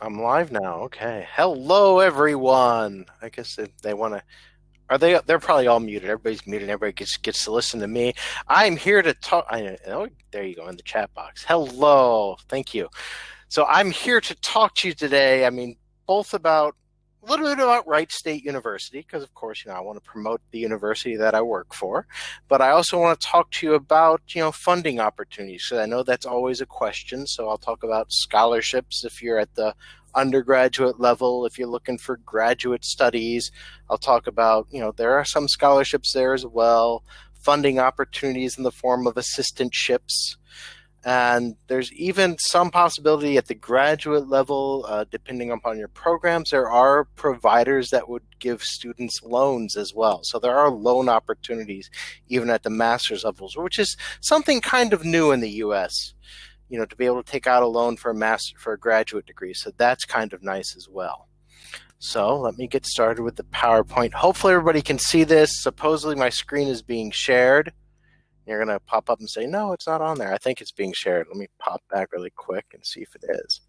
I'm live now. Okay. Hello, everyone. I guess they want to. Are they? They're probably all muted. Everybody's muted. Everybody gets to listen to me. I'm here to talk. Oh, there you go in the chat box. Hello. Thank you. So I'm here to talk to you today. Both about a little bit about Wright State University, because of course, I want to promote the university that I work for, but I also want to talk to you about, funding opportunities. So I know that's always a question. So I'll talk about scholarships if you're at the undergraduate level, if you're looking for graduate studies. I'll talk about, there are some scholarships there as well, funding opportunities in the form of assistantships. And there's even some possibility at the graduate level, depending upon your programs, there are providers that would give students loans as well. So there are loan opportunities even at the master's levels, which is something kind of new in the U.S., to be able to take out a loan for a graduate degree. So that's kind of nice as well. So let me get started with the PowerPoint. Hopefully everybody can see this. Supposedly my screen is being shared. You're going to pop up and say, no, it's not on there. I think it's being shared. Let me pop back really quick and see if it is.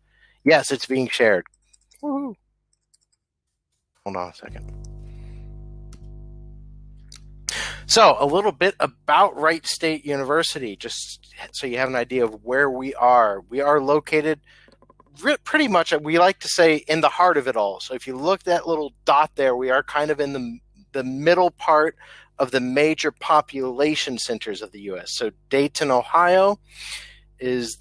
Yes, it's being shared. Woo-hoo. Hold on a second. So a little bit about Wright State University, just so you have an idea of where we are. We are located pretty much, we like to say, in the heart of it all. So if you look at that little dot there, we are kind of in the middle part of the major population centers of the U.S. So Dayton, Ohio is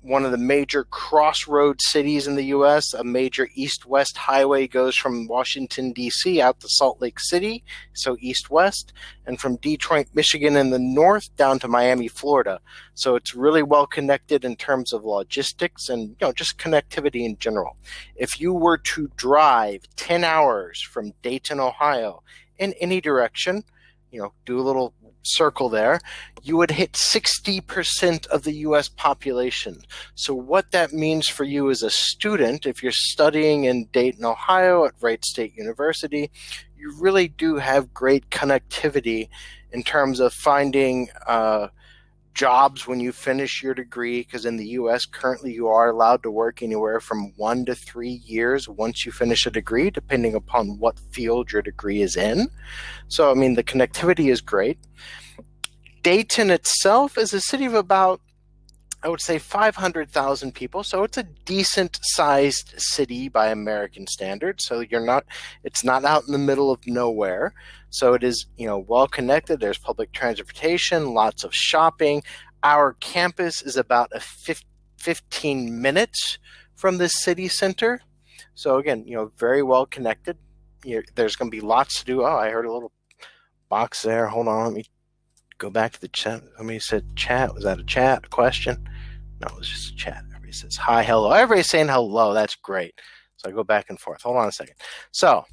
one of the major crossroads cities in the U.S. A major east-west highway goes from Washington, D.C. out to Salt Lake City, so east-west, and from Detroit, Michigan in the north down to Miami, Florida. So it's really well connected in terms of logistics and just connectivity in general. If you were to drive 10 hours from Dayton, Ohio in any direction, do a little circle there, you would hit 60% of the U.S. population. So what that means for you as a student, if you're studying in Dayton, Ohio at Wright State University, you really do have great connectivity in terms of finding jobs when you finish your degree, because in the U.S. currently you are allowed to work anywhere from 1 to 3 years once you finish a degree, depending upon what field your degree is in. So, the connectivity is great. Dayton itself is a city of about, I would say, 500,000 people. So it's a decent sized city by American standards. So it's not out in the middle of nowhere. So it is, well connected. There's public transportation, lots of shopping. Our campus is about 15 minutes from the city center. So again, very well connected. There's going to be lots to do. Oh, I heard a little box there. Hold on. Let me go back to the chat. Somebody said chat. Was that a chat? A question? No, it was just a chat. Everybody says hi, hello. Everybody's saying hello. That's great. So I go back and forth. Hold on a second. So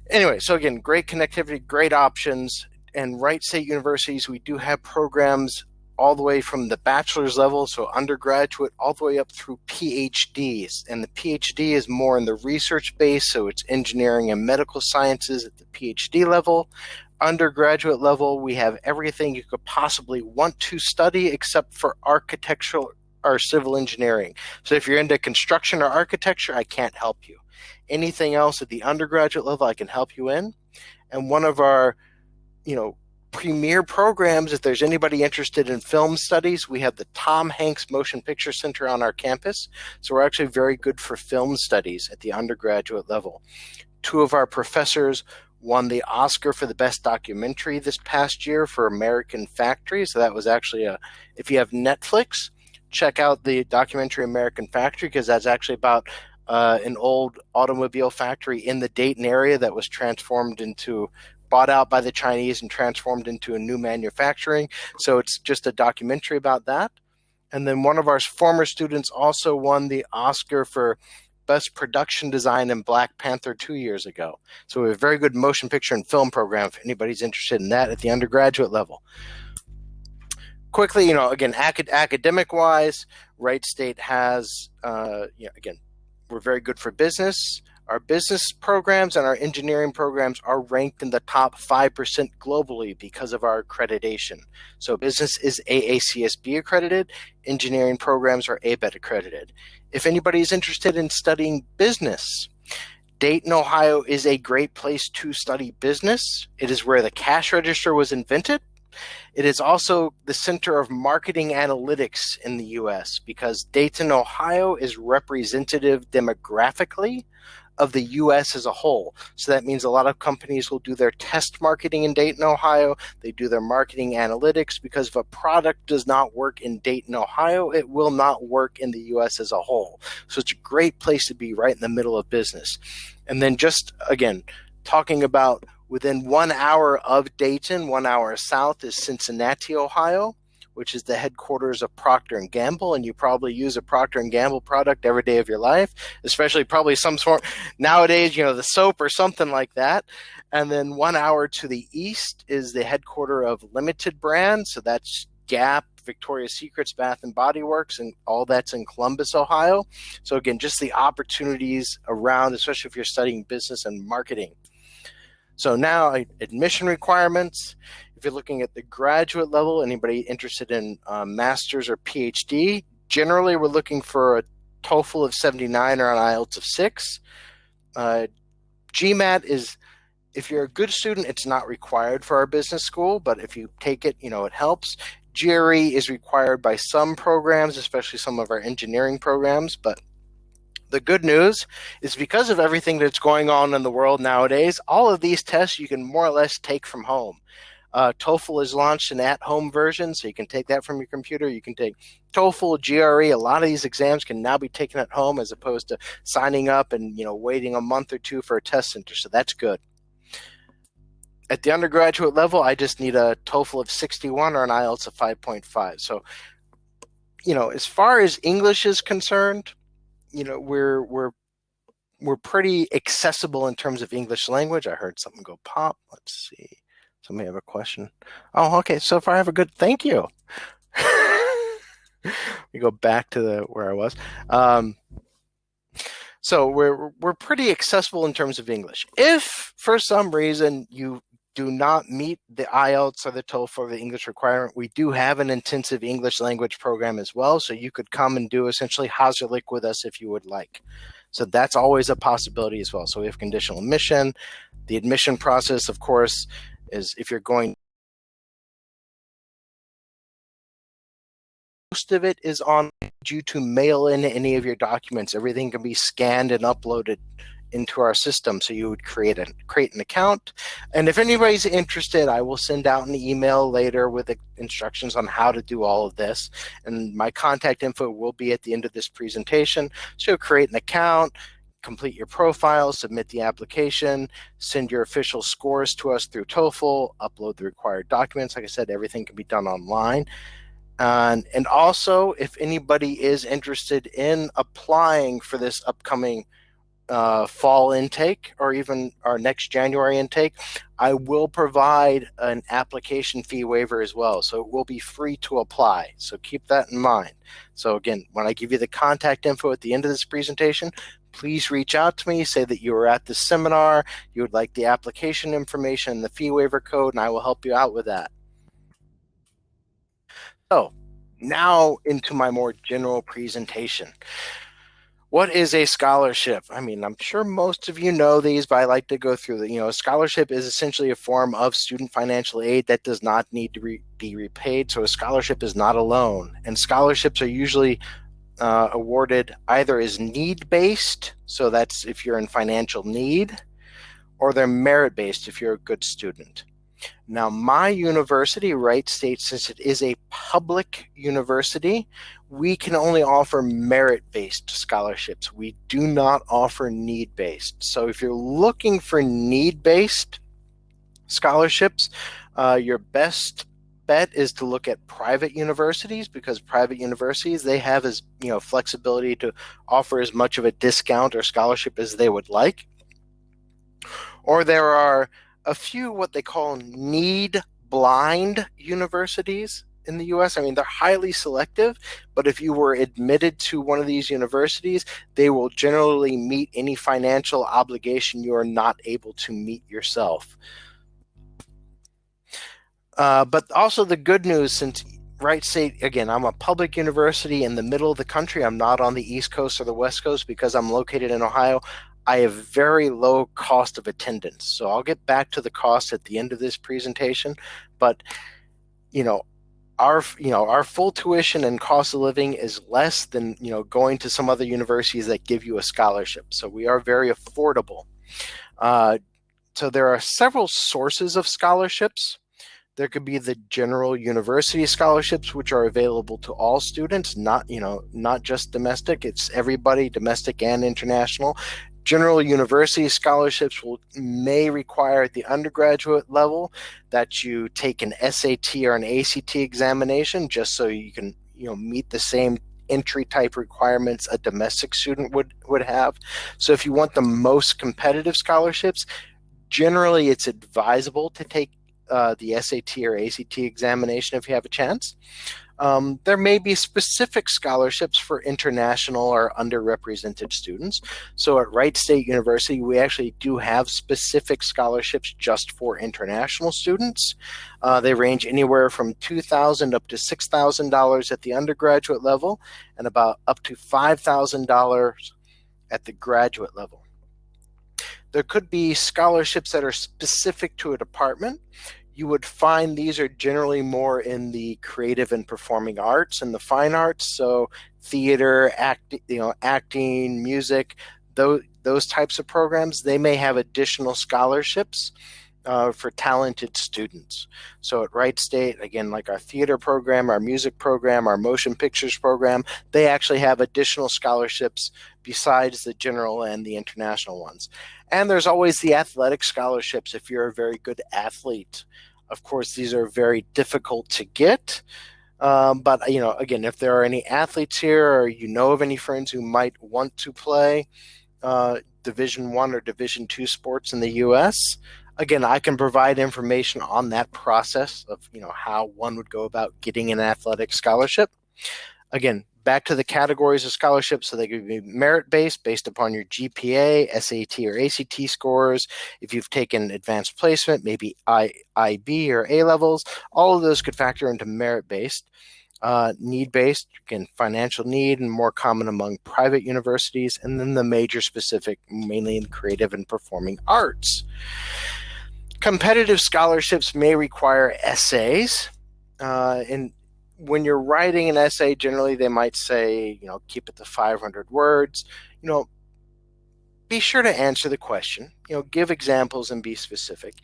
anyway, so again, great connectivity, great options. And Wright State Universities, we do have programs all the way from the bachelor's level, so undergraduate, all the way up through PhDs. And the PhD is more in the research base, so it's engineering and medical sciences at the PhD level. Undergraduate level, we have everything you could possibly want to study except for architectural or civil engineering. So if you're into construction or architecture, I can't help you. Anything else at the undergraduate level, I can help you in. And one of our, premier programs, if there's anybody interested in film studies, we have the Tom Hanks Motion Picture Center on our campus. So we're actually very good for film studies at the undergraduate level. 2 of our professors won the Oscar for the best documentary this past year for American Factory. So that was actually if you have Netflix, check out the documentary American Factory, because that's actually about an old automobile factory in the Dayton area that was bought out by the Chinese and transformed into a new manufacturing. So it's just a documentary about that. And then one of our former students also won the Oscar for Best Production Design in Black Panther 2 years ago. So we have a very good motion picture and film program if anybody's interested in that at the undergraduate level. Quickly, again, academic-wise, Wright State has, again, we're very good for business. Our business programs and our engineering programs are ranked in the top 5% globally because of our accreditation. So business is AACSB accredited, engineering programs are ABET accredited. If anybody is interested in studying business, Dayton, Ohio is a great place to study business. It is where the cash register was invented. It is also the center of marketing analytics in the U.S. because Dayton, Ohio is representative demographically of the U.S. as a whole. So that means a lot of companies will do their test marketing in Dayton, Ohio. They do their marketing analytics because if a product does not work in Dayton, Ohio, it will not work in the U.S. as a whole. So it's a great place to be right in the middle of business. And then just, again, talking about within 1 hour of Dayton, 1 hour south is Cincinnati, Ohio, which is the headquarters of Procter & Gamble, and you probably use a Procter & Gamble product every day of your life, especially probably some sort, nowadays, the soap or something like that. And then 1 hour to the east is the headquarters of Limited Brand, so that's Gap, Victoria's Secrets, Bath & Body Works, and all that's in Columbus, Ohio. So again, just the opportunities around, especially if you're studying business and marketing. So now admission requirements. If you're looking at the graduate level, anybody interested in master's or PhD, generally we're looking for a TOEFL of 79 or an IELTS of 6. GMAT is, if you're a good student, it's not required for our business school, but if you take it, it helps. GRE is required by some programs, especially some of our engineering programs, but the good news is because of everything that's going on in the world nowadays, all of these tests you can more or less take from home. TOEFL has launched an at-home version, so you can take that from your computer. You can take TOEFL, GRE. A lot of these exams can now be taken at home as opposed to signing up and waiting a month or two for a test center, so that's good. At the undergraduate level, I just need a TOEFL of 61 or an IELTS of 5.5. So, as far as English is concerned, we're pretty accessible in terms of English language. I heard something go pop. Let's see. Somebody have a question. Oh, okay. So far I have a good, thank you. We go back to where I was. So we're pretty accessible in terms of English. If for some reason you do not meet the IELTS or the TOEFL or the English requirement, we do have an intensive English language program as well. So you could come and do essentially Hauslik with us if you would like. So that's always a possibility as well. So we have conditional admission. The admission process, of course, is if you're going, most of it is on you to mail in any of your documents. Everything can be scanned and uploaded into our system. So you would create an account. And if anybody's interested, I will send out an email later with instructions on how to do all of this. And my contact info will be at the end of this presentation. So you'll create an account, complete your profile, submit the application, send your official scores to us through TOEFL, upload the required documents. Like I said, everything can be done online. And also, if anybody is interested in applying for this upcoming fall intake or even our next January intake, I will provide an application fee waiver as well. So it will be free to apply. So keep that in mind. So again, when I give you the contact info at the end of this presentation, please reach out to me, say that you were at the seminar, you would like the application information, the fee waiver code, and I will help you out with that. So now into my more general presentation. What is a scholarship? I mean, I'm sure most of you know these, but I like to go through the, a scholarship is essentially a form of student financial aid that does not need to be repaid. So a scholarship is not a loan. And scholarships are usually awarded either as need-based, so that's if you're in financial need, or they're merit-based if you're a good student. Now, my university, Wright State, since it is a public university, we can only offer merit-based scholarships. We do not offer need-based. So if you're looking for need-based scholarships, your best bet is to look at private universities, because private universities, they have as flexibility to offer as much of a discount or scholarship as they would like. Or there are a few what they call need blind universities, in the US. I mean, they're highly selective, but if you were admitted to one of these universities, they will generally meet any financial obligation you are not able to meet yourself. But also the good news, since Wright State, again, I'm a public university in the middle of the country. I'm not on the East Coast or the West Coast because I'm located in Ohio. I have very low cost of attendance. So I'll get back to the cost at the end of this presentation. But, our full tuition and cost of living is less than, going to some other universities that give you a scholarship. So we are very affordable. So there are several sources of scholarships. There could be the general university scholarships, which are available to all students, not just domestic. It's everybody, domestic and international. General university scholarships may require at the undergraduate level that you take an SAT or an ACT examination, just so you can meet the same entry type requirements a domestic student would have. So if you want the most competitive scholarships, generally it's advisable to take the SAT or ACT examination if you have a chance. There may be specific scholarships for international or underrepresented students. So at Wright State University, we actually do have specific scholarships just for international students. They range anywhere from $2,000 up to $6,000 at the undergraduate level, and about up to $5,000 at the graduate level. There could be scholarships that are specific to a department. You would find these are generally more in the creative and performing arts and the fine arts, so theater, acting, music, those types of programs. They may have additional scholarships for talented students. So at Wright State, again, like our theater program, our music program, our motion pictures program, they actually have additional scholarships besides the general and the international ones. And there's always the athletic scholarships if you're a very good athlete. Of course, these are very difficult to get. But, again, if there are any athletes here or of any friends who might want to play Division I or Division II sports in the U.S., again, I can provide information on that process of, how one would go about getting an athletic scholarship. Again, back to the categories of scholarships. So they could be merit-based, based upon your GPA, SAT or ACT scores. If you've taken advanced placement, maybe IB or A levels, all of those could factor into merit-based. Need-based, again, financial need, and more common among private universities. And then the major specific, mainly in creative and performing arts. Competitive scholarships may require essays. And when you're writing an essay, generally they might say, keep it to 500 words. Be sure to answer the question. Give examples and be specific.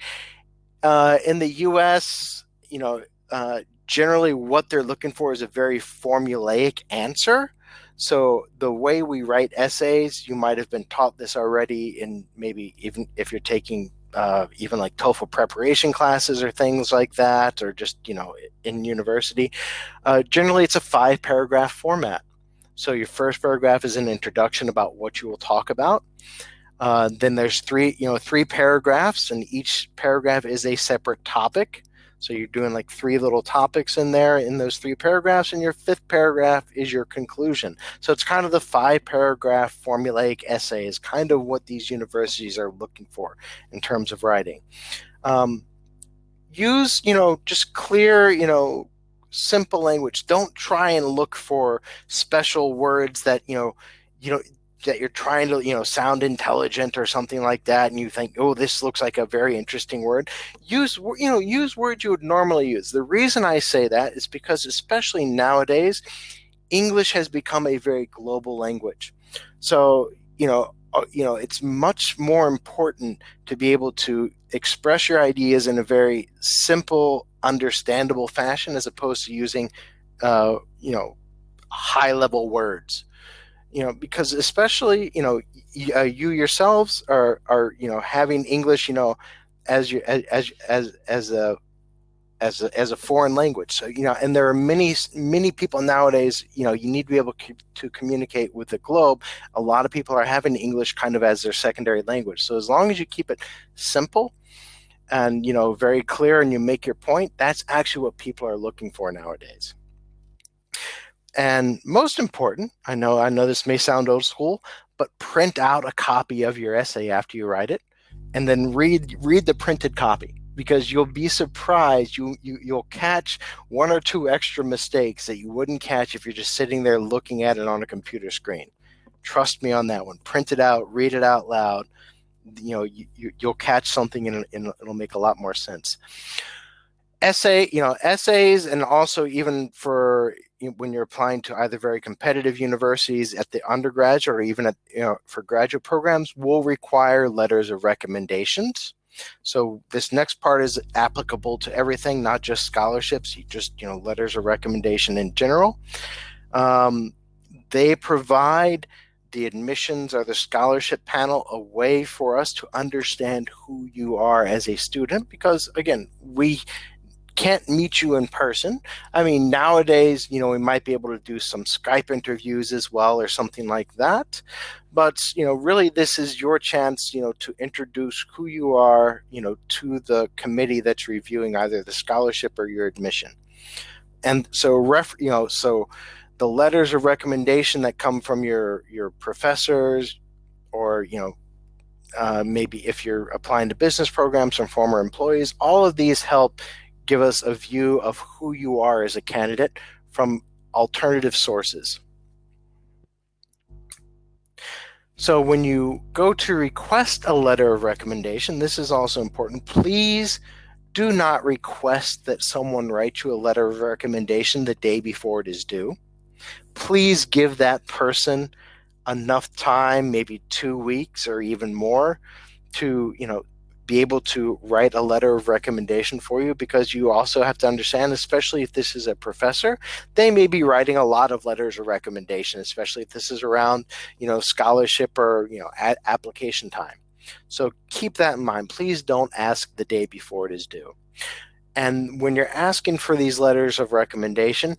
In the U.S., generally what they're looking for is a very formulaic answer. So the way we write essays, you might have been taught this already in maybe even if you're taking even like TOEFL preparation classes or things like that, or just, in university. Generally, it's a 5-paragraph format. So your first paragraph is an introduction about what you will talk about. Then there's three paragraphs, and each paragraph is a separate topic. So you're doing like 3 little topics in there in those 3 paragraphs, and your 5th paragraph is your conclusion. So it's kind of the 5-paragraph formulaic essay is kind of what these universities are looking for in terms of writing. Use, just clear, simple language. Don't try and look for special words that, that you're trying to, sound intelligent or something like that, and you think, oh, this looks like a very interesting word. Use words you would normally use. The reason I say that is because, especially nowadays, English has become a very global language. So, it's much more important to be able to express your ideas in a very simple, understandable fashion, as opposed to using, high-level words. Because especially, you yourselves are having English, as a foreign language. So, and there are many people nowadays, you need to be able to communicate with the globe. A lot of people are having English kind of as their secondary language. So as long as you keep it simple, and, very clear, and you make your point, that's actually what people are looking for nowadays. And most important, I know this may sound old school, but print out a copy of your essay after you write it, and then read the printed copy, because you'll be surprised. You'll catch one or two extra mistakes that you wouldn't catch if you're just sitting there looking at it on a computer screen. Trust me on that one. Print it out, read it out loud. You'll catch something, and it'll make a lot more sense. Essays, and also even for when you're applying to either very competitive universities at the undergraduate or even for graduate programs, will require letters of recommendations. So this next part is applicable to everything, not just scholarships. Letters of recommendation in general. They provide the admissions or the scholarship panel a way for us to understand who you are as a student, because again, we can't meet you in person. I mean, nowadays, we might be able to do some Skype interviews as well or something like that. But, really, this is your chance, to introduce who you are, to the committee that's reviewing either the scholarship or your admission. And so, so the letters of recommendation that come from your professors, or, maybe if you're applying to business programs from former employees, all of these help give us a view of who you are as a candidate from alternative sources. So when you go to request a letter of recommendation, this is also important. Please do not request that someone write you a letter of recommendation the day before it is due. Please give that person enough time, maybe 2 weeks or even more, to be able to write a letter of recommendation for you, because you also have to understand, especially if this is a professor, they may be writing a lot of letters of recommendation, especially if this is around, scholarship or, application time. So keep that in mind. Please don't ask the day before it is due. And when you're asking for these letters of recommendation,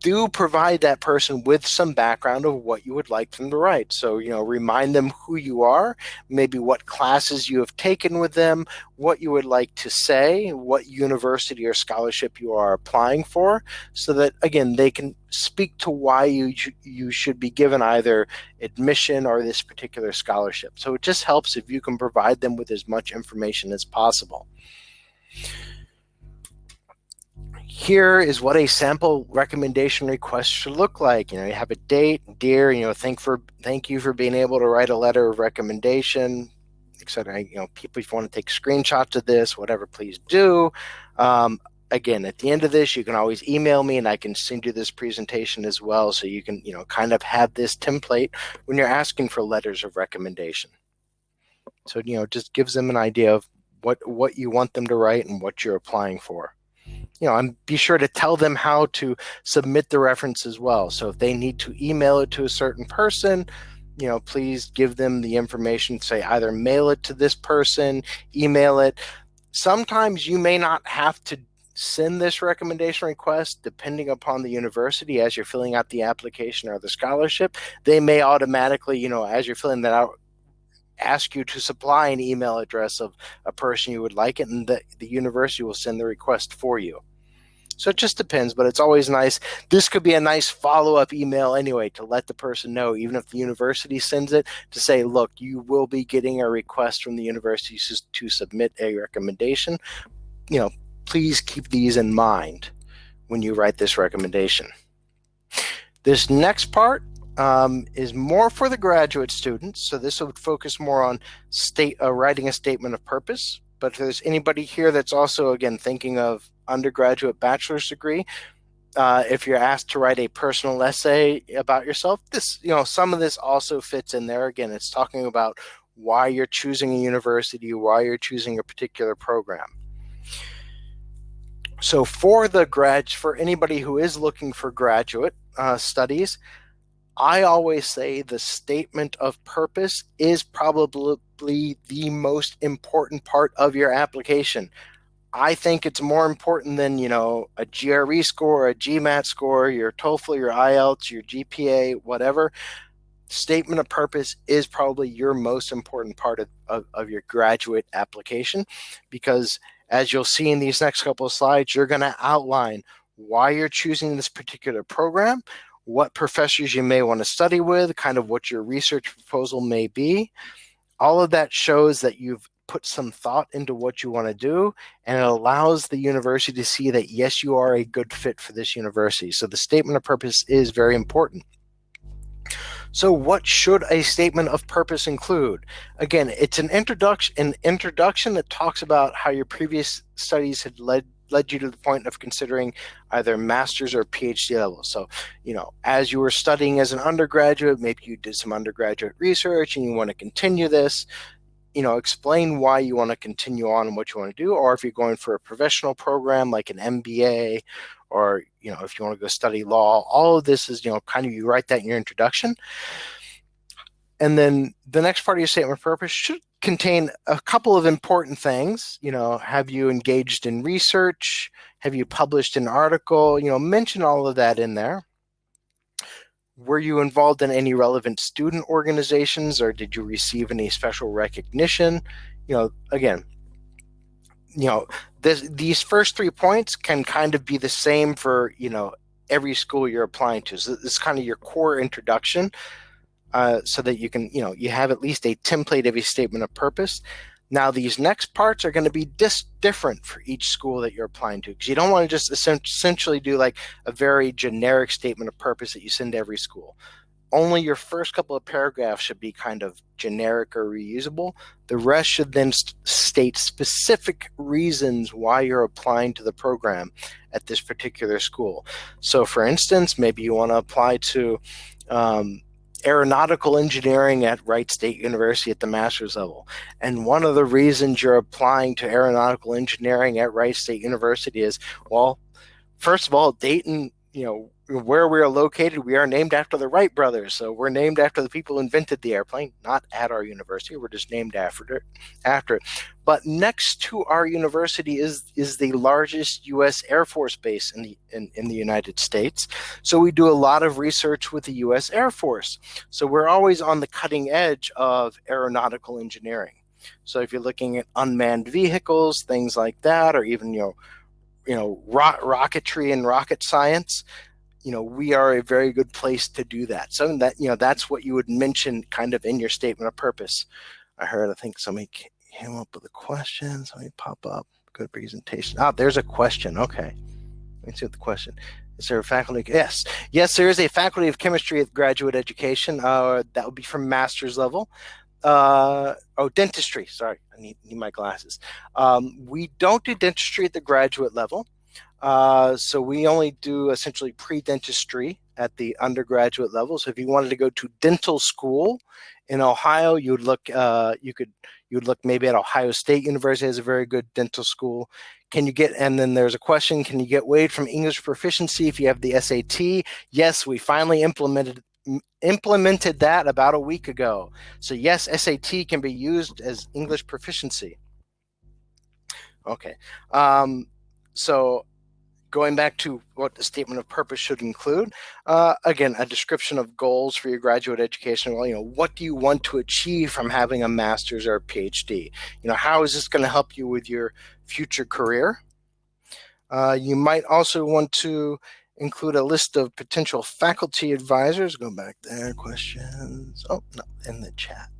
do provide that person with some background of what you would like them to write. So, remind them who you are, maybe what classes you have taken with them, what you would like to say, what university or scholarship you are applying for, so that, again, they can speak to why you should be given either admission or this particular scholarship. So it just helps if you can provide them with as much information as possible. Here is what a sample recommendation request should look like. You have a date, dear, thank you for being able to write a letter of recommendation, etc. People, if you want to take screenshots of this, whatever, please do. Again, at the end of this, you can always email me and I can send you this presentation as well, so you can, kind of have this template when you're asking for letters of recommendation. So, just gives them an idea of what you want them to write and what you're applying for. And be sure to tell them how to submit the reference as well. So if they need to email it to a certain person, please give them the information, say either mail it to this person, email it. Sometimes you may not have to send this recommendation request, depending upon the university. As you're filling out the application or the scholarship, they may automatically, as you're filling that out, ask you to supply an email address of a person you would like it, and the university will send the request for you. So it just depends, but it's always nice. This could be a nice follow-up email anyway, to let the person know, even if the university sends it, to say, look, you will be getting a request from the university to submit a recommendation. Please keep these in mind when you write this recommendation. This next part is more for the graduate students. So this would focus more on writing a statement of purpose. But if there's anybody here that's also, again, thinking of undergraduate bachelor's degree, if you're asked to write a personal essay about yourself, this, some of this also fits in there. Again, it's talking about why you're choosing a university, why you're choosing a particular program. So for anybody who is looking for graduate studies, I always say the statement of purpose is probably the most important part of your application. I think it's more important than, a GRE score, a GMAT score, your TOEFL, your IELTS, your GPA, whatever. statement of purpose is probably your most important part of your graduate application, because as you'll see in these next couple of slides, you're going to outline why you're choosing this particular program, what professors you may want to study with, kind of what your research proposal may be. All of that shows that you've put some thought into what you want to do, and it allows the university to see that, yes, you are a good fit for this university. So the statement of purpose is very important. So what should a statement of purpose include? Again, it's an introduction that talks about how your previous studies had led you to the point of considering either master's or PhD level. So, as you were studying as an undergraduate, maybe you did some undergraduate research and you want to continue this, explain why you want to continue on and what you want to do. Or if you're going for a professional program like an MBA, or, if you want to go study law, all of this is, kind of, you write that in your introduction. And then the next part of your statement of purpose should contain a couple of important things. Have you engaged in research? Have you published an article? Mention all of that in there. Were you involved in any relevant student organizations, or did you receive any special recognition? Again, these first 3 points can kind of be the same for, every school you're applying to. So this is kind of your core introduction, so that you can, you have at least a template of a statement of purpose. Now, these next parts are going to be different for each school that you're applying to, because you don't want to just essentially do like a very generic statement of purpose that you send to every school. Only your first couple of paragraphs should be kind of generic or reusable. The rest should then state specific reasons why you're applying to the program at this particular school. So, for instance, maybe you want to apply to aeronautical engineering at Wright State University at the master's level. And one of the reasons you're applying to aeronautical engineering at Wright State University is, well, first of all, Dayton, where we are located, we are named after the Wright brothers. So we're named after the people who invented the airplane, not at our university. We're just named after it. But next to our university is the largest U.S. Air Force base in the United States. So we do a lot of research with the U.S. Air Force. So we're always on the cutting edge of aeronautical engineering. So if you're looking at unmanned vehicles, things like that, or even rocketry and rocket science, we are a very good place to do that. So that, that's what you would mention kind of in your statement of purpose. I think somebody came up with a question. Somebody pop up. Good presentation. There's a question. Okay. Let me see what the question. Is there a faculty? Yes, there is a faculty of chemistry at graduate education. That would be from master's level. Dentistry. Sorry, I need my glasses. We don't do dentistry at the graduate level. So we only do essentially pre-dentistry at the undergraduate level. So if you wanted to go to dental school in Ohio, you would look maybe at Ohio State University has a very good dental school. And then there's a question, can you get waived from English proficiency if you have the SAT? Yes, we finally implemented that about a week ago. So yes, SAT can be used as English proficiency. Okay. So going back to what the statement of purpose should include, again, a description of goals for your graduate education. Well, what do you want to achieve from having a master's or a PhD? How is this going to help you with your future career? You might also want to include a list of potential faculty advisors. Go back there, questions. Oh, no, in the chat.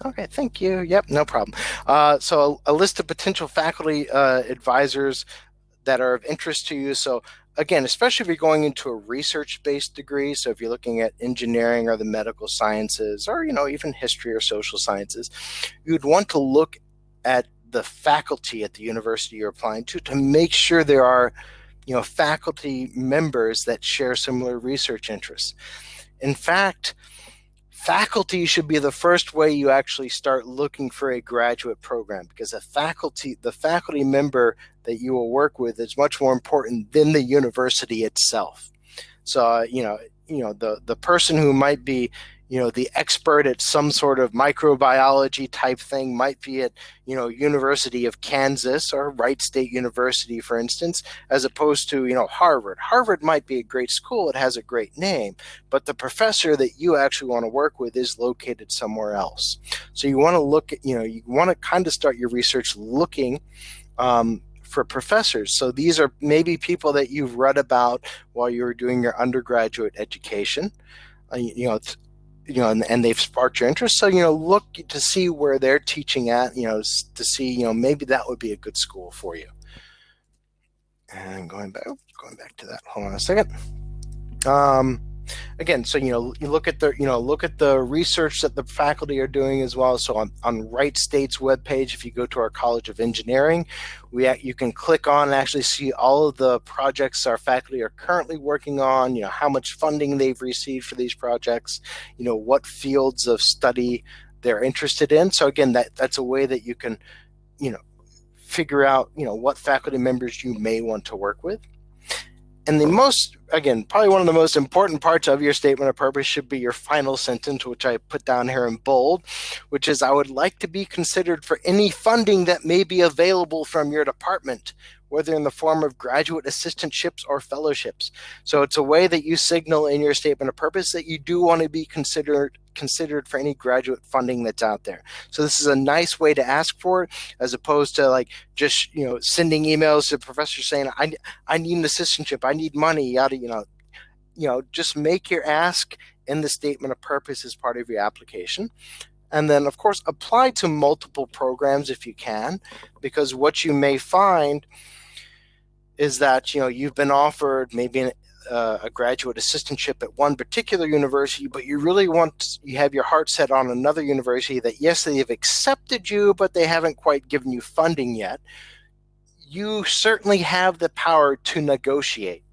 Okay, thank you. Yep, no problem. So a list of potential faculty advisors that are of interest to you. So again, especially if you're going into a research-based degree, so if you're looking at engineering or the medical sciences, or even history or social sciences, you'd want to look at the faculty at the university you're applying to make sure there are faculty members that share similar research interests. In fact, faculty should be the first way you actually start looking for a graduate program, because the faculty member that you will work with is much more important than the university itself. So, the person who might be, the expert at some sort of microbiology type thing might be at, University of Kansas or Wright State University, for instance, as opposed to, Harvard. Harvard might be a great school. It has a great name, but the professor that you actually want to work with is located somewhere else. So you want to look at, you want to kind of start your research looking for professors. So these are maybe people that you've read about while you were doing your undergraduate education. And they've sparked your interest. So, look to see where they're teaching at, to see, maybe that would be a good school for you. And going back to that, hold on a second. Again, so, you look at the research that the faculty are doing as well. So on Wright State's webpage, if you go to our College of Engineering, you can click on and actually see all of the projects our faculty are currently working on, how much funding they've received for these projects, what fields of study they're interested in. So again, that's a way that you can, figure out, what faculty members you may want to work with. And probably one of the most important parts of your statement of purpose should be your final sentence, which I put down here in bold, which is, I would like to be considered for any funding that may be available from your department, whether in the form of graduate assistantships or fellowships. So it's a way that you signal in your statement of purpose that you do want to be considered for any graduate funding that's out there. So this is a nice way to ask for it, as opposed to just sending emails to professors saying, I need an assistantship, I need money, yada, just make your ask in the statement of purpose as part of your application. And then, of course, apply to multiple programs if you can, because what you may find is that you've been offered maybe a graduate assistantship at one particular university, but you have your heart set on another university that, yes, they have accepted you, but they haven't quite given you funding yet. You certainly have the power to negotiate.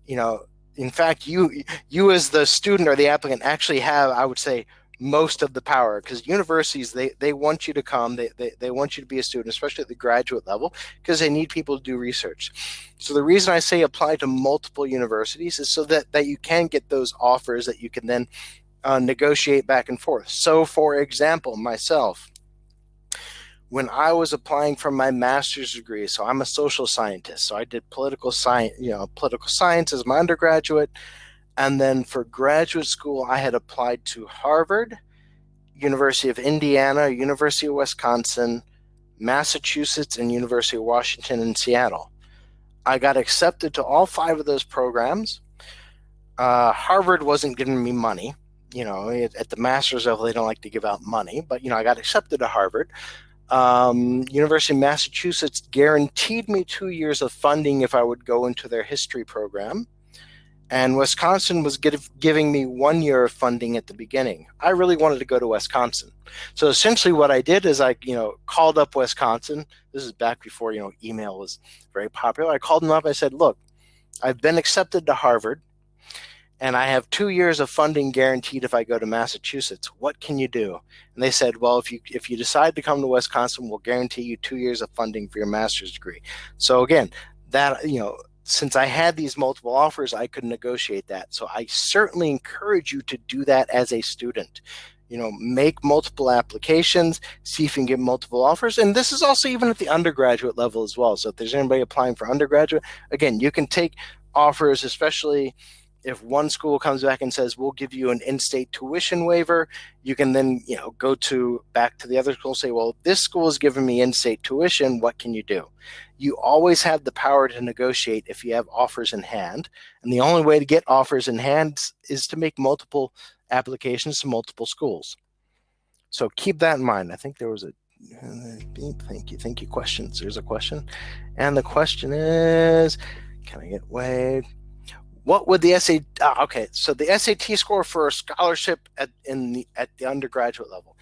In fact, you as the student or the applicant actually have, I would say, most of the power, because universities, they want you to come, they want you to be a student, especially at the graduate level, because they need people to do research. So the reason I say apply to multiple universities is so that you can get those offers that you can then negotiate back and forth. So for example, myself, when I was applying for my master's degree, so I'm a social scientist, so I did political science as my undergraduate. And then for graduate school, I had applied to Harvard, University of Indiana, University of Wisconsin, Massachusetts, and University of Washington in Seattle. I got accepted to all 5 of those programs. Harvard wasn't giving me money. At the master's level, they don't like to give out money, but, I got accepted to Harvard. University of Massachusetts guaranteed me 2 years of funding if I would go into their history program. And Wisconsin was giving me 1 year of funding at the beginning. I really wanted to go to Wisconsin. So essentially what I did is I, called up Wisconsin. This is back before, email was very popular. I called them up. I said, look, I've been accepted to Harvard, and I have 2 years of funding guaranteed if I go to Massachusetts. What can you do? And they said, well, if you decide to come to Wisconsin, we'll guarantee you 2 years of funding for your master's degree. So again, that, since I had these multiple offers, I could negotiate that. So I certainly encourage you to do that as a student. Make multiple applications, see if you can get multiple offers. And this is also even at the undergraduate level as well. So if there's anybody applying for undergraduate, again, you can take offers, especially if one school comes back and says, we'll give you an in-state tuition waiver, you can then, go back to the other school and say, well, this school is giving me in-state tuition, what can you do? You always have the power to negotiate if you have offers in hand. And the only way to get offers in hand is to make multiple applications to multiple schools. So keep that in mind. I think there was thank you, questions. There's a question. And the question is, can I get waived? What would the SAT? So the SAT score for a scholarship at the undergraduate level.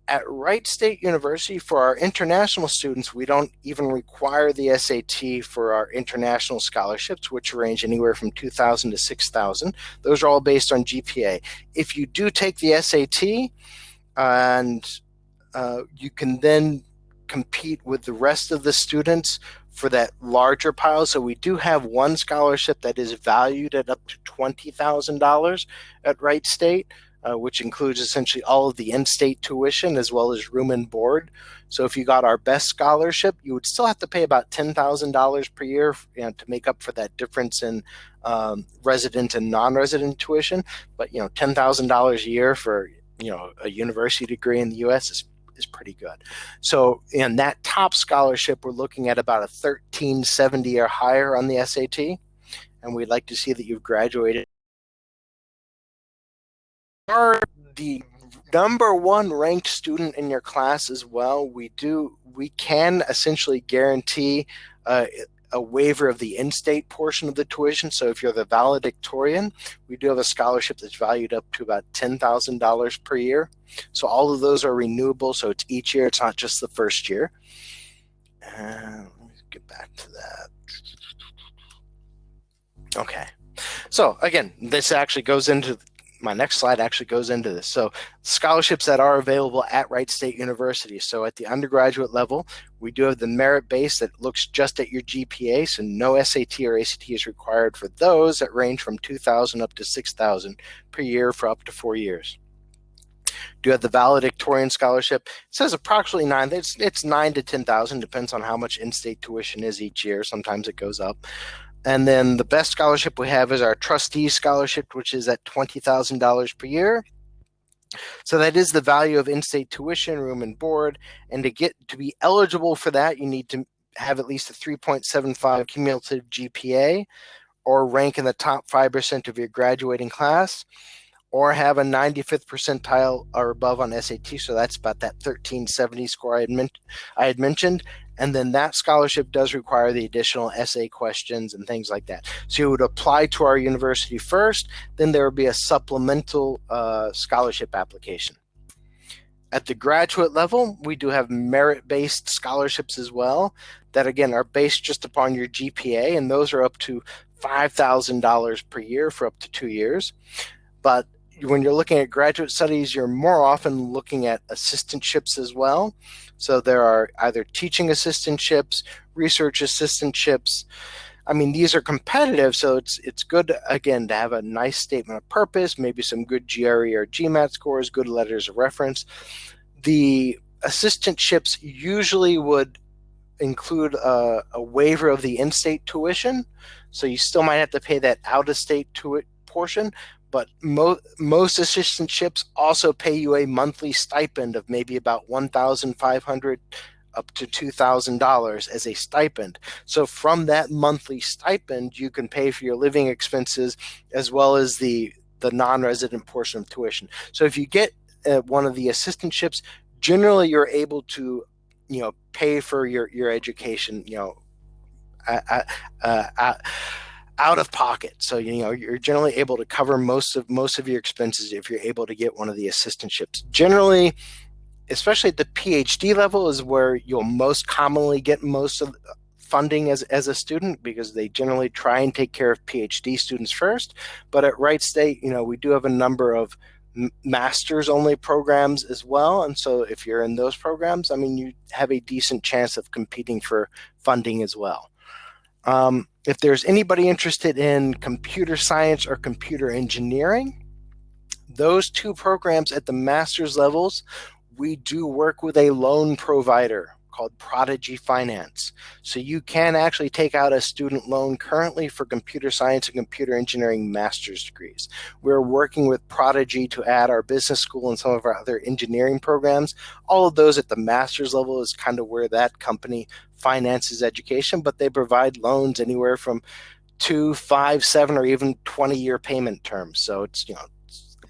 At Wright State University, for our international students, we don't even require the SAT for our international scholarships, which range anywhere from 2,000 to 6,000. Those are all based on GPA. If you do take the SAT, and you can then compete with the rest of the students for that larger pile. So we do have one scholarship that is valued at up to $20,000 at Wright State. which includes essentially all of the in-state tuition as well as room and board. So if you got our best scholarship, you would still have to pay about $10,000 per year, to make up for that difference in resident and non-resident tuition. But $10,000 a year for a university degree in the U.S. is pretty good. So in that top scholarship, we're looking at about a 1370 or higher on the SAT, and we'd like to see that you've graduated. Are the number one ranked student in your class as well, we can essentially guarantee a waiver of the in-state portion of the tuition. So if you're the valedictorian, we do have a scholarship that's valued up to about $10,000 per year. So all of those are renewable. So it's each year. It's not just the first year. Let me get back to that. Okay. So again, this actually goes into my next slide actually goes into this. So scholarships that are available at Wright State University. So at the undergraduate level, we do have the merit base that looks just at your GPA. So no SAT or ACT is required for those that range from $2,000 up to $6,000 per year for up to 4 years. Do you have the valedictorian scholarship? It says approximately it's 9 to 10,000, depends on how much in-state tuition is each year. Sometimes it goes up. And then the best scholarship we have is our trustee scholarship, which is at $20,000 per year. So that is the value of in-state tuition, room and board. And to be eligible for that, you need to have at least a 3.75 cumulative GPA or rank in the top 5% of your graduating class, or have a 95th percentile or above on SAT. So that's about that 1370 score I had mentioned. And then that scholarship does require the additional essay questions and things like that. So you would apply to our university first, then there would be a supplemental scholarship application. At the graduate level, we do have merit-based scholarships as well that, again, are based just upon your GPA, and those are up to $5,000 per year for up to 2 years. But when you're looking at graduate studies, you're more often looking at assistantships as well. So there are either teaching assistantships, research assistantships. I mean, these are competitive, so it's good, again, to have a nice statement of purpose, maybe some good GRE or GMAT scores, good letters of reference. The assistantships usually would include a waiver of the in-state tuition, so you still might have to pay that out-of-state portion. But most assistantships also pay you a monthly stipend of maybe about $1,500 up to $2,000 as a stipend. So from that monthly stipend, you can pay for your living expenses as well as the non-resident portion of tuition. So if you get one of the assistantships, generally you're able to, pay for your education, out of pocket. So you're generally able to cover most of your expenses if you're able to get one of the assistantships. Generally, especially at the PhD level, is where you'll most commonly get most of the funding as a student, because they generally try and take care of PhD students first. But at Wright State, we do have a number of master's only programs as well, and so if you're in those programs, you have a decent chance of competing for funding as well. If there's anybody interested in computer science or computer engineering, those two programs at the master's levels, we do work with a loan provider called Prodigy Finance. So you can actually take out a student loan currently for computer science and computer engineering master's degrees. We're working with Prodigy to add our business school and some of our other engineering programs. All of those at the master's level is kind of where that company finances education, but they provide loans anywhere from 2, 5, 7, or even 20-year payment terms. So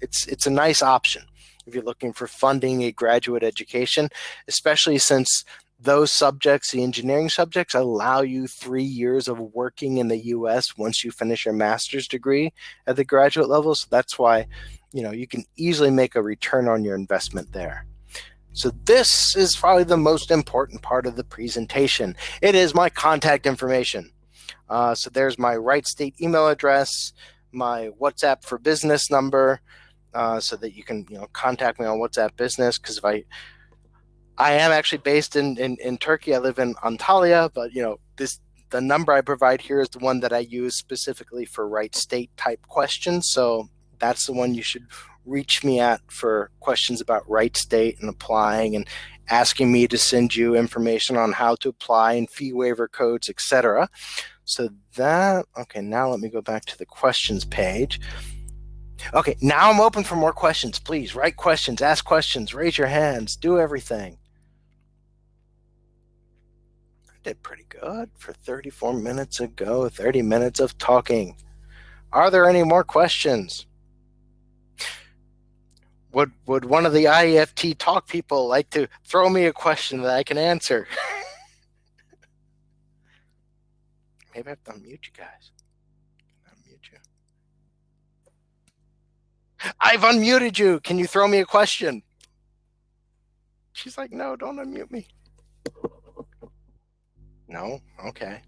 it's a nice option if you're looking for funding a graduate education, especially since those subjects, the engineering subjects, allow you 3 years of working in the U.S. once you finish your master's degree at the graduate level. So that's why, you can easily make a return on your investment there. So this is probably the most important part of the presentation. It is my contact information. So there's my Wright State email address, my WhatsApp for Business number, so that you can contact me on WhatsApp Business, because if I am actually based in Turkey. I live in Antalya, but the number I provide here is the one that I use specifically for Wright State type questions. So that's the one you should reach me at for questions about Wright State and applying and asking me to send you information on how to apply and fee waiver codes, etc. So that, okay, now let me go back to the questions page. Okay, now I'm open for more questions. Please write questions, ask questions, raise your hands, do everything. I did pretty good for 34 minutes ago, 30 minutes of talking. Are there any more questions? Would one of the IEFT Talk people like to throw me a question that I can answer? Maybe I have to unmute you guys. Unmute you. I've unmuted you. Can you throw me a question? She's like, no, don't unmute me. No? Okay.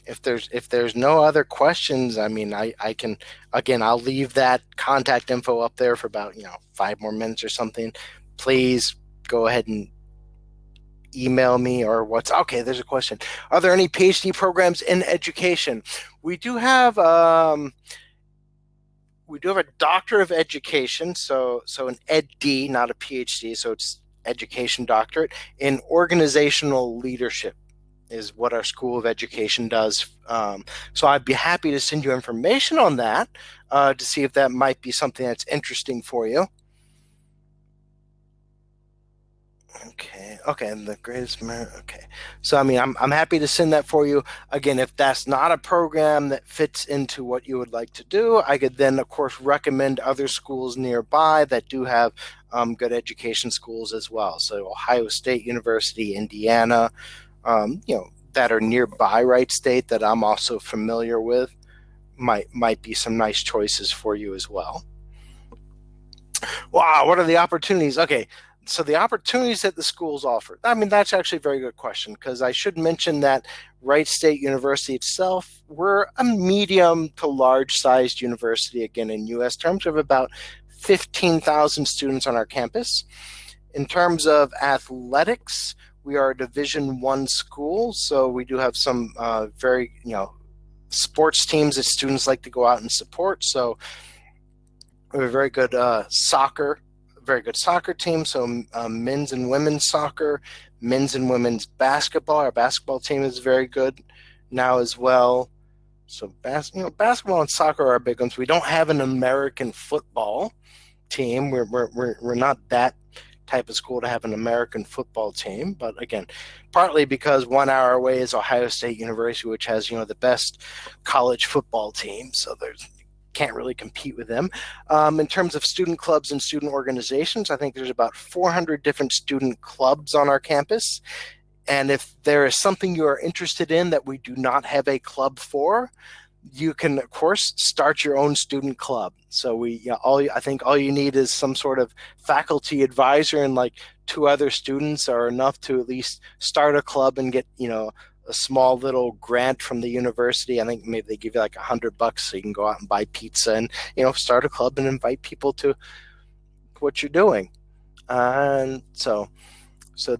If there's no other questions, I mean, I can, again, I'll leave that contact info up there for about 5 more minutes or something. Please go ahead and email me or what's okay. There's a question. Are there any PhD programs in education? We do have a doctor of education, so an Ed.D, not a PhD, so it's education doctorate in organizational leadership is what our School of Education does. So I'd be happy to send you information on that to see if that might be something that's interesting for you. Okay, and the greatest merit, okay. So, I mean, I'm happy to send that for you. Again, if that's not a program that fits into what you would like to do, I could then, of course, recommend other schools nearby that do have good education schools as well. So Ohio State University, Indiana, that are nearby Wright State that I'm also familiar with might be some nice choices for you as well. Wow, what are the opportunities? Okay. So the opportunities that the schools offer, I mean, that's actually a very good question because I should mention that Wright State University itself, we're a medium to large sized university, again, in U.S. terms. We have about 15,000 students on our campus. In terms of athletics, we are a Division I school, so we do have some very, sports teams that students like to go out and support. So we have a very good very good soccer team, so men's and women's soccer, men's and women's basketball. Our basketball team is very good now as well. So basketball and soccer are our big ones. We don't have an American football team. We're not that type of school to have an American football team, but again, partly because 1 hour away is Ohio State University, which has the best college football team. So can't really compete with them. In terms of student clubs and student organizations, I think there's about 400 different student clubs on our campus. And if there is something you are interested in that we do not have a club for, you can, of course, start your own student club. So I think all you need is some sort of faculty advisor and like 2 other students are enough to at least start a club and get, a small little grant from the university. I think maybe they give you like $100 so you can go out and buy pizza and, start a club and invite people to what you're doing. And so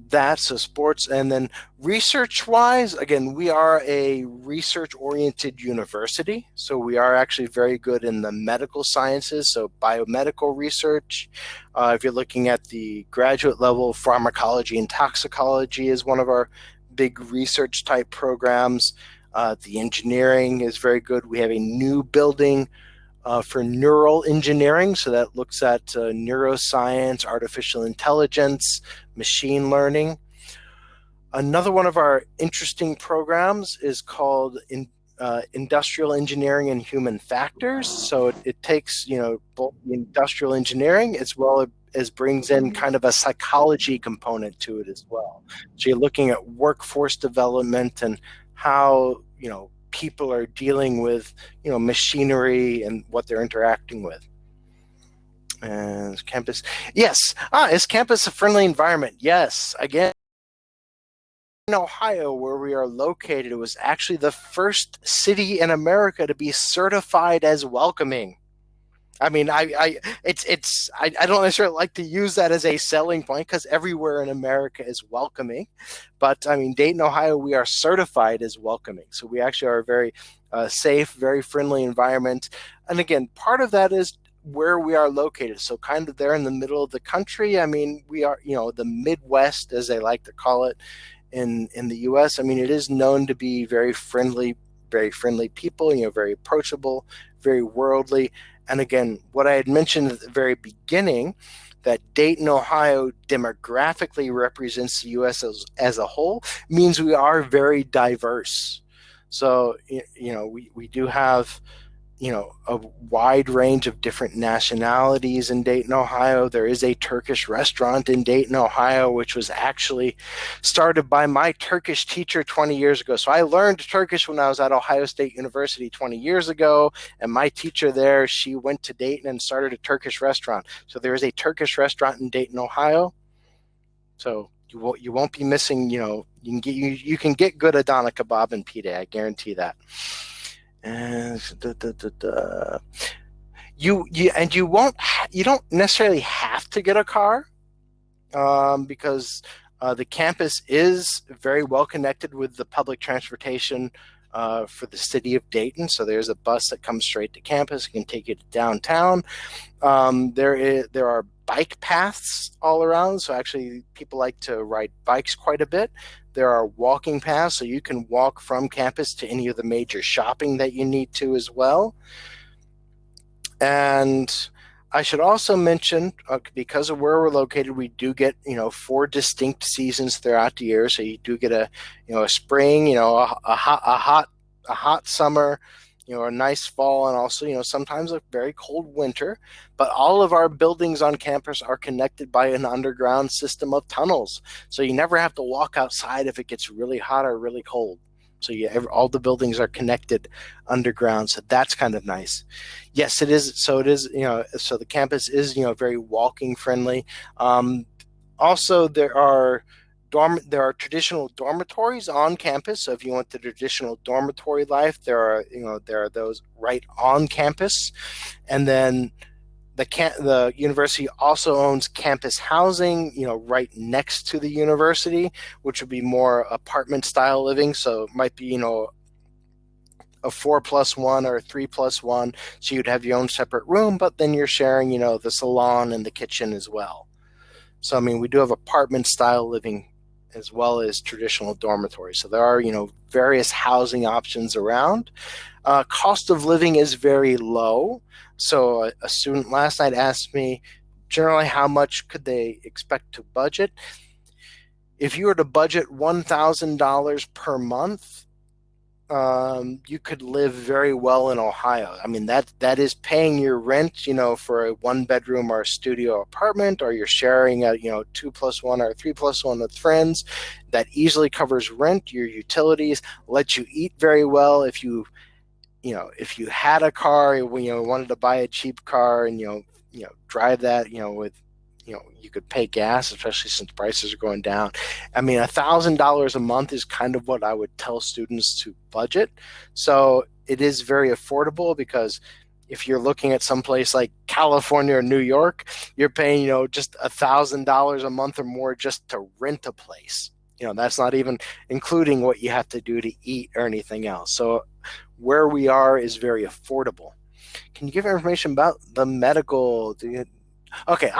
that's sports. And then research wise, again, we are a research oriented university. So we are actually very good in the medical sciences. So biomedical research, if you're looking at the graduate level, pharmacology and toxicology is one of our big research type programs. The engineering is very good. We have a new building for neural engineering. So that looks at neuroscience, artificial intelligence, machine learning. Another one of our interesting programs is called industrial engineering and human factors. So it takes, both the industrial engineering as well as brings in kind of a psychology component to it as well. So you're looking at workforce development and how, people are dealing with, machinery and what they're interacting with. And campus, yes. Is campus a friendly environment? Yes. Again, in Ohio, where we are located, it was actually the first city in America to be certified as welcoming. I mean, I don't necessarily like to use that as a selling point because everywhere in America is welcoming, but I mean, Dayton, Ohio, we are certified as welcoming. So we actually are a very safe, very friendly environment. And again, part of that is where we are located. So kind of there in the middle of the country. I mean, we are, the Midwest, as they like to call it in the US. I mean, it is known to be very friendly people, very approachable, very worldly. And again, what I had mentioned at the very beginning, that Dayton, Ohio demographically represents the US as a whole, means we are very diverse. So, we do have, a wide range of different nationalities in Dayton, Ohio. There is a Turkish restaurant in Dayton, Ohio, which was actually started by my Turkish teacher 20 years ago. So I learned Turkish when I was at Ohio State University 20 years ago, and my teacher there, she went to Dayton and started a Turkish restaurant. So there is a Turkish restaurant in Dayton, Ohio. So you won't be missing, you can get good Adana kebab and pita, I guarantee that. And you don't necessarily have to get a car, because the campus is very well connected with the public transportation for the city of Dayton. So there's a bus that comes straight to campus, can take you to downtown. There are bike paths all around. So actually people like to ride bikes quite a bit. There are walking paths, so you can walk from campus to any of the major shopping that you need to as well. And I should also mention, because of where we're located, we do get, 4 distinct seasons throughout the year. So you do get a spring, a hot summer, a nice fall, and also, sometimes a very cold winter. But all of our buildings on campus are connected by an underground system of tunnels. So you never have to walk outside if it gets really hot or really cold. So all the buildings are connected underground. So that's kind of nice. Yes, it is. So it is, so the campus is, very walking friendly. Also, there are traditional dormitories on campus. So if you want the traditional dormitory life, there are those right on campus. And then the university also owns campus housing, right next to the university, which would be more apartment style living. So it might be, a 4+1 or a 3+1. So you'd have your own separate room, but then you're sharing, the salon and the kitchen as well. So, I mean, we do have apartment style living as well as traditional dormitories. So there are, various housing options around. Cost of living is very low. So a student last night asked me, generally, how much could they expect to budget? If you were to budget $1,000 per month, you could live very well in Ohio. I mean, that is paying your rent, for a 1-bedroom or a studio apartment, or you're sharing a, 2+1 or a 3+1 with friends. That easily covers rent, your utilities, lets you eat very well. If you had a car, wanted to buy a cheap car and, drive that, with, you could pay gas, especially since prices are going down. I mean, $1,000 a month is kind of what I would tell students to budget. So it is very affordable, because if you're looking at someplace like California or New York, you're paying, just $1,000 a month or more just to rent a place. That's not even including what you have to do to eat or anything else. So where we are is very affordable. Can you give information about the medical? Okay.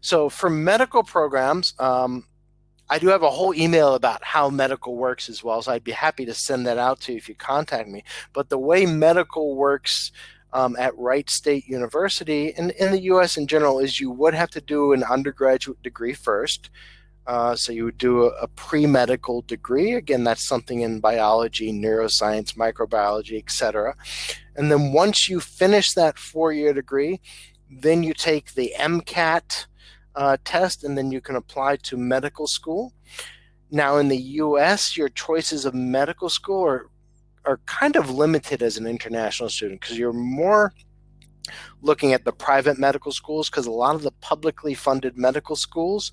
So for medical programs, I do have a whole email about how medical works as well. So I'd be happy to send that out to you if you contact me. But the way medical works at Wright State University and in the U.S. in general is you would have to do an undergraduate degree first. So you would do a pre-medical degree. Again, that's something in biology, neuroscience, microbiology, etc. And then once you finish that 4-year degree, then you take the MCAT test, and then you can apply to medical school. Now, in the U.S., your choices of medical school are kind of limited as an international student, because you're more looking at the private medical schools, because a lot of the publicly funded medical schools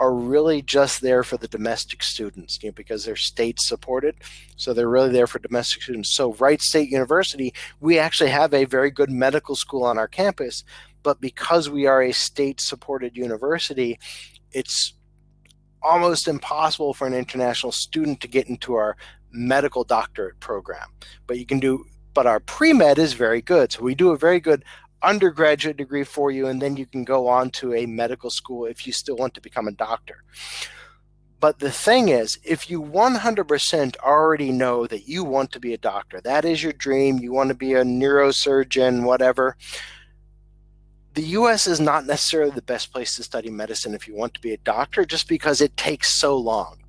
are really just there for the domestic students, because they're state supported. So they're really there for domestic students. So Wright State University, we actually have a very good medical school on our campus, but because we are a state supported university, it's almost impossible for an international student to get into our medical doctorate program. But our pre-med is very good. So we do a very good undergraduate degree for you, and then you can go on to a medical school if you still want to become a doctor. But the thing is, if you 100% already know that you want to be a doctor, that is your dream, you want to be a neurosurgeon, whatever, the U.S. is not necessarily the best place to study medicine if you want to be a doctor, just because it takes so long.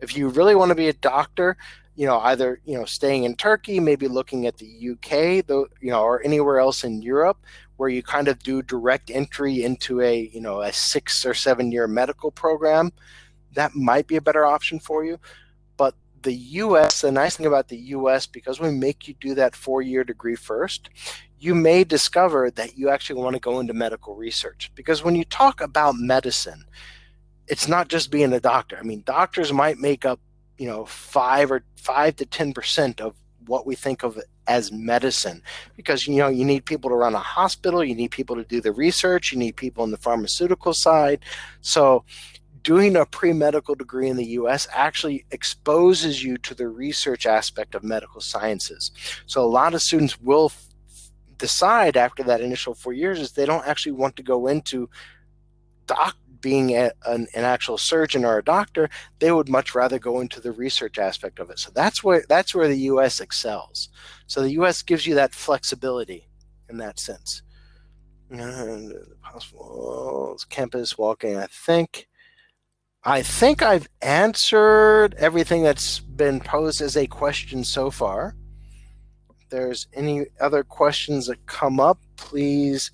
If you really want to be a doctor, either, staying in Turkey, maybe looking at the UK, or anywhere else in Europe, where you kind of do direct entry into a 6 or 7 year medical program, that might be a better option for you. But the U.S., the nice thing about the U.S., because we make you do that 4-year degree first, you may discover that you actually want to go into medical research. Because when you talk about medicine, it's not just being a doctor. I mean, doctors might make up 5 to 10% of what we think of as medicine, because you need people to run a hospital, you need people to do the research, you need people on the pharmaceutical side. So doing a pre-medical degree in the U.S. actually exposes you to the research aspect of medical sciences. So a lot of students will decide after that initial 4 years is they don't actually want to go into being an actual surgeon or a doctor. They would much rather go into the research aspect of it. So that's where the U.S. excels. So the U.S. gives you that flexibility in that sense. And possible campus walking, I think I've answered everything that's been posed as a question so far. If there's any other questions that come up, please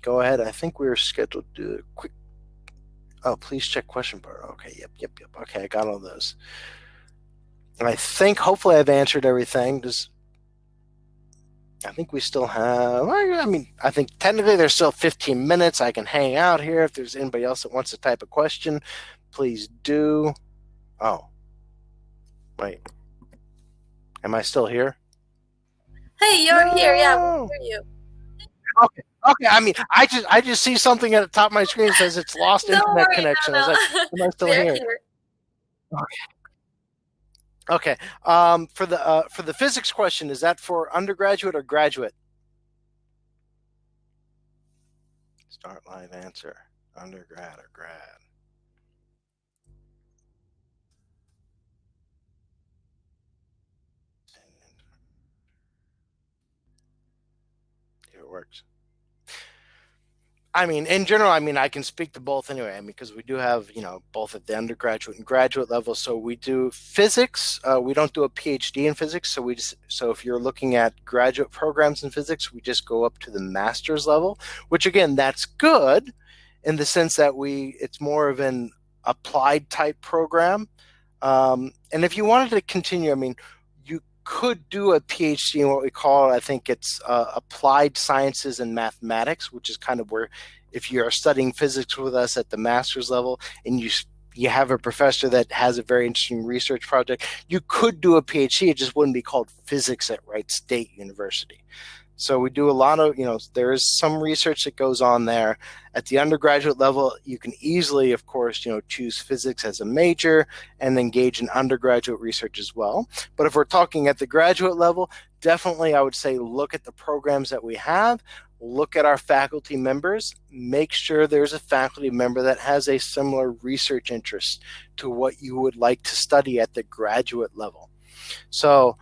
go ahead. I think we were scheduled to do a quick. Oh, please check question bar. Okay, yep. Okay, I got all those. And I think hopefully I've answered everything. I think we still have, I think technically there's still 15 minutes. I can hang out here. If there's anybody else that wants to type a question, please do. Oh, wait. Am I still here? Hey, you're here. Yeah, we hear you. Okay. I mean, I just see something at the top of my screen that says it's lost internet connection. No. I was like, am I still here? Okay. For the physics question, is that for undergraduate or graduate? Start live answer. Undergrad or grad? If it works. I mean, in general, I can speak to both anyway, because we do have, both at the undergraduate and graduate level. So we do physics. We don't do a PhD in physics. So if you're looking at graduate programs in physics, we just go up to the master's level, which again, that's good in the sense that it's more of an applied type program. And if you wanted to continue, you could do a PhD in what we call, I think it's applied sciences and mathematics, which is kind of where, if you're studying physics with us at the master's level and you have a professor that has a very interesting research project, you could do a PhD. It just wouldn't be called physics at Wright State University. So we do a lot of, there is some research that goes on there. At the undergraduate level, you can easily, of course, choose physics as a major and engage in undergraduate research as well. But if we're talking at the graduate level, definitely I would say look at the programs that we have, look at our faculty members, make sure there's a faculty member that has a similar research interest to what you would like to study at the graduate level. So,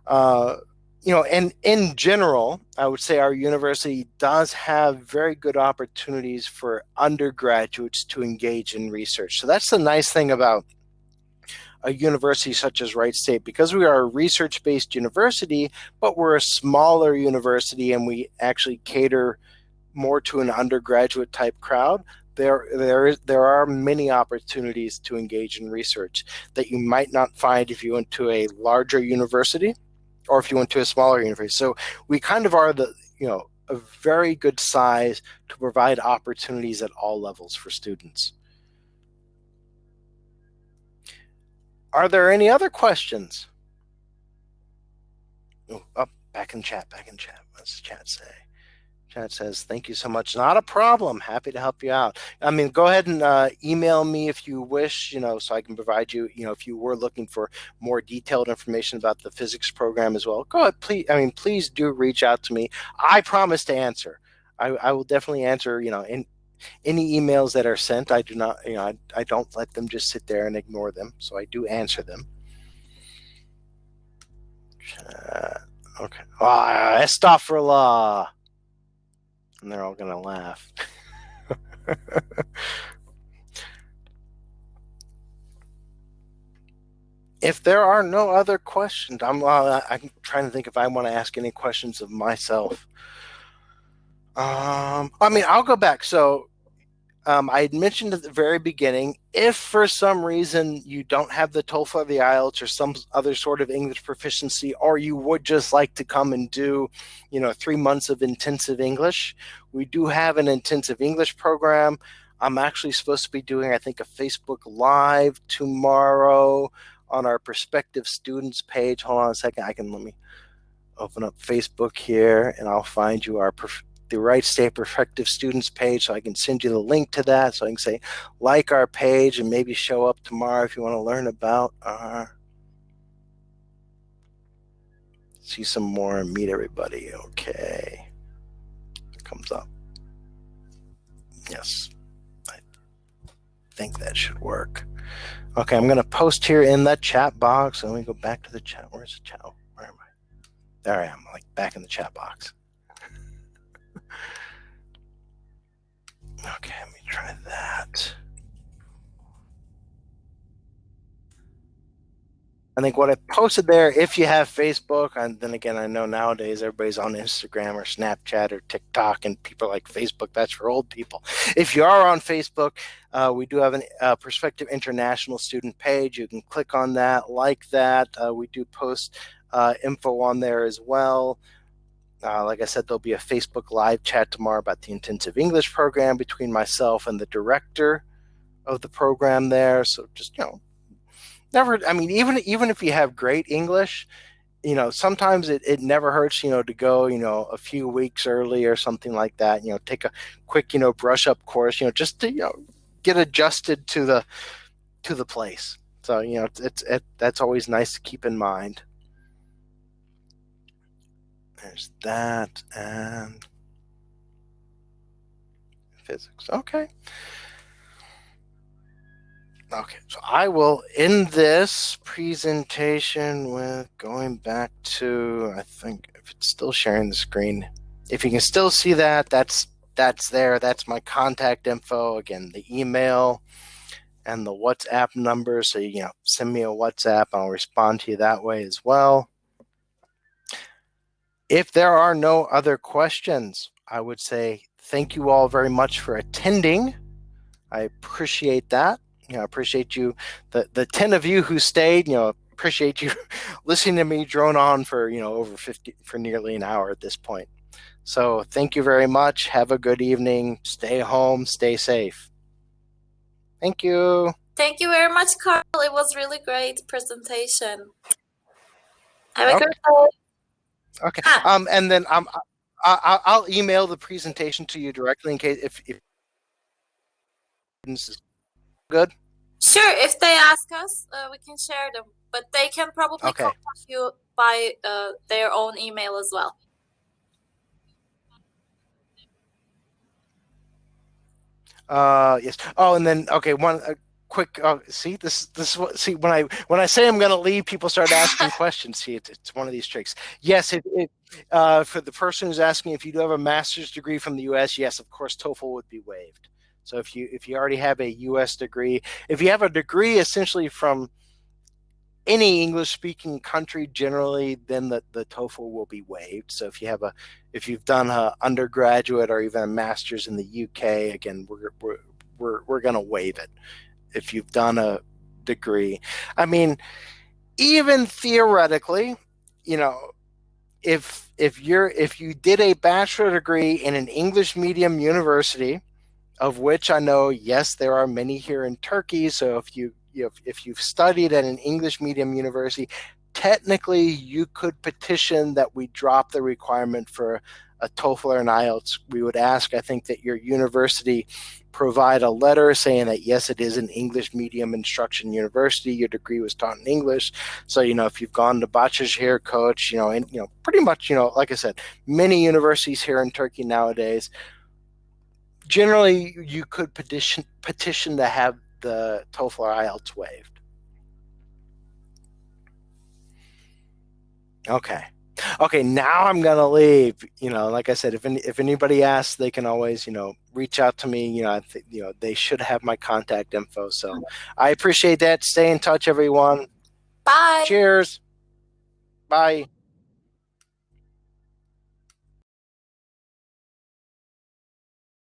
and in general, I would say our university does have very good opportunities for undergraduates to engage in research. So that's the nice thing about a university such as Wright State, because we are a research-based university, but we're a smaller university and we actually cater more to an undergraduate type crowd. There are many opportunities to engage in research that you might not find if you went to a larger university or if you went to a smaller university. So we kind of are a very good size to provide opportunities at all levels for students. Are there any other questions? Oh, back in chat. What's the chat say? Chat says, thank you so much. Not a problem. Happy to help you out. I mean, go ahead and email me if you wish, so I can provide you, if you were looking for more detailed information about the physics program as well. Go ahead, please. I mean, please do reach out to me. I promise to answer. I will definitely answer, in any emails that are sent. I do not, I don't let them just sit there and ignore them. So I do answer them. Okay. Astaghfirullah. And they're all going to laugh. If there are no other questions, I'm trying to think if I want to ask any questions of myself. I mean, I'll go back. So I had mentioned at the very beginning, if for some reason you don't have the TOEFL or the IELTS or some other sort of English proficiency, or you would just like to come and do, 3 months of intensive English, we do have an intensive English program. I'm actually supposed to be doing, I think, a Facebook Live tomorrow on our prospective students page. Hold on a second. Let me open up Facebook here, and I'll find you the Wright State prospective students page, so I can send you the link to that, so I can say like our page and maybe show up tomorrow if you want to learn about our, see some more and meet everybody. Okay, it comes up. Yes, I think that should work. Okay, I'm going to post here in the chat box. Let me go back to the chat. Where's the chat? Where am I? There I am, like back in the chat box. Okay, let me try that. I think what I posted there, if you have Facebook, and then again, I know nowadays everybody's on Instagram or Snapchat or TikTok, and people are like, Facebook, that's for old people. If you are on Facebook, we do have a Prospective International student page. You can click on that, like that. We do post info on there as well. Like I said, there'll be a Facebook Live chat tomorrow about the intensive English program between myself and the director of the program there. So just, never, I mean, even if you have great English, sometimes it never hurts, to go, a few weeks early or something like that, take a quick, brush up course, just to, get adjusted to the place. So, that's always nice to keep in mind. There's that, and physics. Okay. Okay, so I will end this presentation with going back to, I think, if it's still sharing the screen. If you can still see that, that's there. That's my contact info. Again, the email and the WhatsApp number. So, send me a WhatsApp. I'll respond to you that way as well. If there are no other questions, I would say thank you all very much for attending. I appreciate that. I appreciate you, the 10 of you who stayed, appreciate you listening to me drone on for, for nearly an hour at this point. So thank you very much. Have a good evening. Stay home. Stay safe. Thank you. Thank you very much, Carl. It was really great presentation. Have a good day. Okay. And then I'll email the presentation to you directly in case if this is good. Sure. If they ask us, we can share them, but they can probably contact you by their own email as well. Yes. Oh, and then one quick. See when I say I'm going to leave, people start asking questions. See, it's one of these tricks. Yes, for the person who's asking if you do have a master's degree from the U.S., yes, of course, TOEFL would be waived. So if you already have a U.S. degree, if you have a degree essentially from any English-speaking country, generally, then the TOEFL will be waived. So if you've done an undergraduate or even a master's in the UK, again, we're going to waive it. If you've done a degree, I mean, even theoretically, if you did a bachelor degree in an English medium university, of which I know, yes, there are many here in Turkey. So if you've studied at an English medium university, technically you could petition that we drop the requirement for a TOEFL or an IELTS, we would ask, I think, that your university provide a letter saying that, yes, it is an English medium instruction university. Your degree was taught in English. So, if you've gone to Bahçeşehir, Koç, and, pretty much, like I said, many universities here in Turkey nowadays, generally you could petition to have the TOEFL or IELTS waived. Okay, now I'm gonna leave. Like I said, if anybody asks, they can always, reach out to me. I think, they should have my contact info. So I appreciate that. Stay in touch, everyone. Bye. Cheers. Bye.